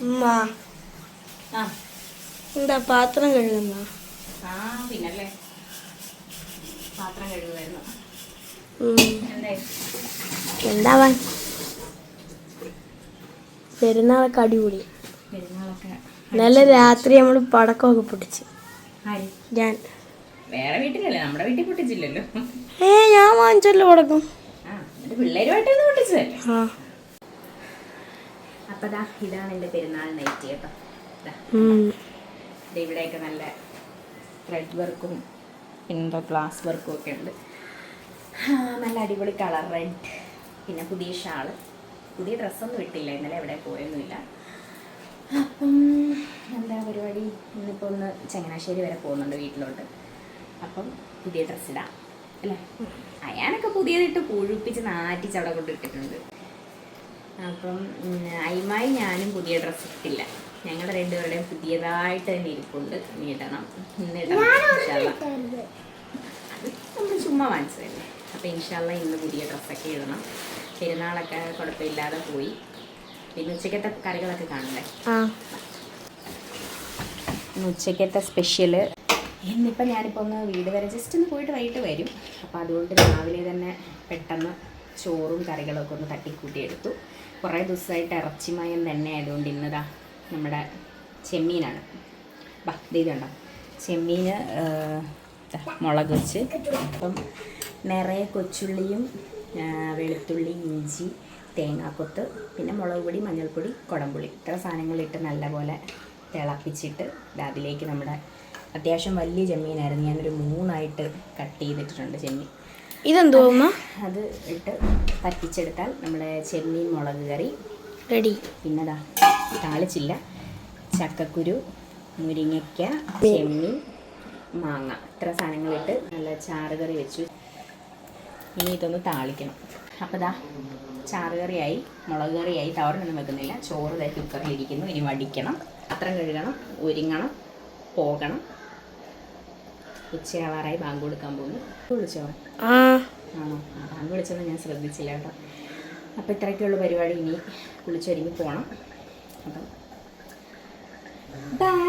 അമ്മ ആ എന്താ പാത്രം കഴുകുന്ന? ആ പിന്നല്ലേ പാത്രം കഴുകുമായിരുന്നു. എന്തേ എന്താവാൻ? പെരുന്നാളൊക്കെ അടിപൊളി. പെരുന്നാളൊക്കെ ഇന്നലെ രാത്രി നമ്മൾ പടക്കമൊക്കെ പൊട്ടിച്ച്. ആര്? ഞാൻ. വേറെ വീട്ടിലല്ലേ, നമ്മുടെ വീട്ടിൽ പൊട്ടിച്ചില്ലല്ലോ. ഞാൻ വാങ്ങിച്ചല്ലോ പടക്കം. ആ എന്നിട്ട് പിള്ളേരുമായിട്ടൊന്നും പൊട്ടിച്ചതല്ലേ. ആ അപ്പം ദാ ഇതാണ് എൻ്റെ പെരുന്നാൾ നൈറ്റ് കേട്ടോ. ഇവിടെയൊക്കെ നല്ല ത്രെഡ് വർക്കും പിന്നെ ഗ്ലാസ് വർക്കും ഒക്കെ ഉണ്ട്. നല്ല അടിപൊളി കളർ റെഡ്, പിന്നെ പുതിയ ഷാള്. പുതിയ ഡ്രസ്സൊന്നും ഇട്ടില്ല, ഇന്നലെ എവിടെ പോയൊന്നുമില്ല. അപ്പം എന്താ പരിപാടി, ഇന്നിപ്പോൾ ഒന്ന് ചങ്ങനാശ്ശേരി വരെ പോകുന്നുണ്ട് വീട്ടിലോട്ട്. അപ്പം പുതിയ ഡ്രസ്സിടാം അല്ലേ. അയാനൊക്കെ പുതിയതിട്ട് പുഴുപ്പിച്ച് നാറ്റിച്ച് അവിടെ കൊണ്ടിട്ടിട്ടുണ്ട്. അപ്പം അയിമായി ഞാനും പുതിയ ഡ്രസ്സ് ഇട്ടില്ല. ഞങ്ങളുടെ രണ്ടുപേരുടെയും പുതിയതായിട്ട് തന്നെ ഇരിപ്പുണ്ട്. ഇടണം, ഇന്നിടണം. അത് നമ്മൾ ചുമ്മാ വാങ്ങിച്ചതല്ലേ. അപ്പോൾ ഇൻഷാല്ല ഇന്ന് പുതിയ ഡ്രസ്സൊക്കെ ഇടണം. പെരുന്നാളൊക്കെ കുഴപ്പമില്ലാതെ പോയി. പിന്നെ ഉച്ചക്കത്തെ കറികളൊക്കെ കാണണ്ടേ. ഉച്ചക്കത്തെ സ്പെഷ്യല് ഇന്നിപ്പോൾ ഞാനിപ്പോൾ ഒന്ന് വീട് വരെ ജസ്റ്റ് ഒന്ന് പോയിട്ട് വൈകിട്ട് വരും. അപ്പോൾ അതുകൊണ്ട് രാവിലെ തന്നെ പെട്ടെന്ന് ചോറും കറികളൊക്കെ ഒന്ന് തട്ടിക്കൂട്ടി എടുത്തു. കുറേ ദിവസമായിട്ട് ഇറച്ചിമയം തന്നെ ആയതുകൊണ്ട് ഇന്നതാ നമ്മുടെ ചെമ്മീനാണ്. ഇത് കണ്ടോ, ചെമ്മീന് മുളക് വെച്ച്, അപ്പം നിറയെ കൊച്ചുള്ളിയും വെളുത്തുള്ളി, ഇഞ്ചി, തേങ്ങാക്കൊത്ത്, പിന്നെ മുളക് പൊടി, മഞ്ഞൾപ്പൊടി, കുടംപുളി, ഇത്ര സാധനങ്ങളിട്ട് നല്ലപോലെ തിളപ്പിച്ചിട്ട് അതിലേക്ക് നമ്മുടെ അത്യാവശ്യം വലിയ ചെമ്മീനായിരുന്നു. ഞാനൊരു 3 കട്ട് ചെയ്തിട്ടുണ്ട് ചെമ്മീൻ. ഇതെന്തോ അത് ഇട്ട് പറ്റിച്ചെടുത്താൽ നമ്മുടെ ചെമ്മീൻ മുളക് കറി റെഡി. പിന്നെതാ താളിച്ചില്ല, ചക്കക്കുരു, മുരിങ്ങയ്ക്ക, ചെമ്മീൻ, മാങ്ങ, ഇത്ര സാധനങ്ങളിട്ട് നല്ല ചാറുകറി വെച്ചു. ഇനി ഇതൊന്ന് താളിക്കണം. അപ്പോൾ ദാ ചാറുകറിയായി, മുളക് കറിയായി, തോരനൊന്നും വെക്കുന്നില്ല. ചോറ് ദാ കുക്കറിലിരിക്കുന്നു. ഇനി വടിക്കണം, പാത്രം കഴുകണം, ഒരുങ്ങണം, പോകണം. ഉച്ചയാവാറായി, ബാങ്ക് കൊടുക്കാൻ പോകുന്നു. വിളിച്ചോ? ആണോ? ബാങ്ക് വിളിച്ചൊന്നും ഞാൻ ശ്രദ്ധിച്ചില്ല കേട്ടോ. അപ്പോൾ ഇത്രയൊക്കെയുള്ള പരിപാടി. ഇനി കുളിച്ചൊരുങ്ങി പോകണം. അപ്പം ബൈ.